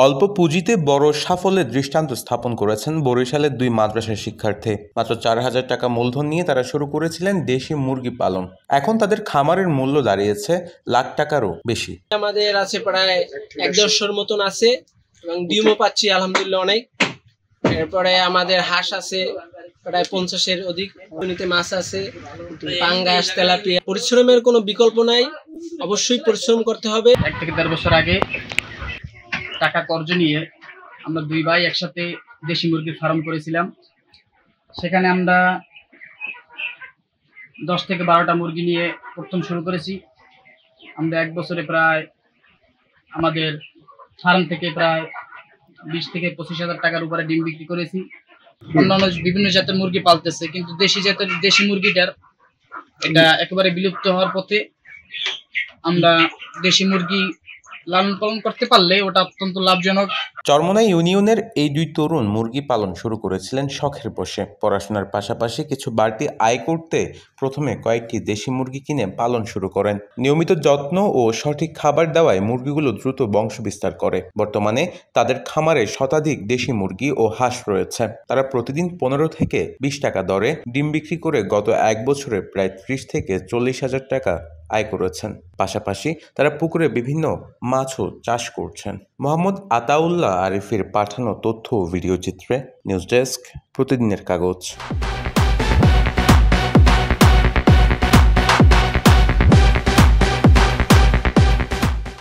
অল্প পুঁজিতে বড় সাফল্যের দৃষ্টান্ত স্থাপন করেছেন বরিশালের 2 মাদ্রাসার শিক্ষার্থী। মাত্র 4,000 টাকা মূলধন নিয়ে তারা শুরু করেছিলেন দেশি মুরগি পালন। এখন তাদের খামারের মূল্য দাঁড়িয়েছে লাখ টাকারও বেশি। আমাদের আছে প্রায় 1-1.5 মতন আছে এবং ডিমও পাচ্ছি আলহামদুলিল্লাহ অনেক। এরপরে আমাদের হাঁস আছে প্রায় 50-এর অধিক, পানিতে মাছ আছে, পাঙ্গাস, তেলাপিয়া। পরিশ্রমের কোনো বিকল্প নাই, অবশ্যই পরিশ্রম করতে হবে। 1 থেকে 1.5 বছর আগে টাকা কর্জ নিয়ে আমরা 2 ভাই একসাথে দেশি মুরগির ফার্ম করেছিলাম। সেখানে আমরা 10 থেকে 12টা মুরগি নিয়ে প্রথম শুরু করেছি। আমরা 1 বছরে প্রায় আমাদের ফার্ম থেকে প্রায় 20 থেকে 25,000 টাকার উপরে ডিম বিক্রি করেছি। অন্যান্য বিভিন্ন জাতের মুরগি পালতেছে, কিন্তু দেশি মুরগিটার এটা একেবারে বিলুপ্ত হওয়ার পথে। আমরা দেশি মুরগি লালন পালন করতে পারলে ওটা অত্যন্ত লাভজনক। চরমোনাই ইউনিয়নের এই 2 তরুণ মুরগি পালন শুরু করেছিলেন শখের বশে। পড়াশোনার পাশাপাশি কিছু বাড়তি আয় করতে প্রথমে কয়েকটি দেশি মুরগি কিনে পালন শুরু করেন। নিয়মিত যত্ন ও সঠিক খাবার দেওয়ায় মুরগিগুলো দ্রুত বংশ বিস্তার করে। বর্তমানে তাদের খামারে শতাধিক দেশি মুরগি ও হাঁস রয়েছে। তারা প্রতিদিন 15 থেকে 20 টাকা দরে ডিম বিক্রি করে গত 1 বছরে প্রায় 30 থেকে 40,000 টাকা আয় করেছেন। পাশাপাশি তারা পুকুরে বিভিন্ন মাছও চাষ করছেন। মোহাম্মদ আতাউল্লাহ আরিফের পাঠানো তথ্য ও ভিডিও চিত্রে নিউজ ডেস্ক, প্রতিদিনের কাগজ।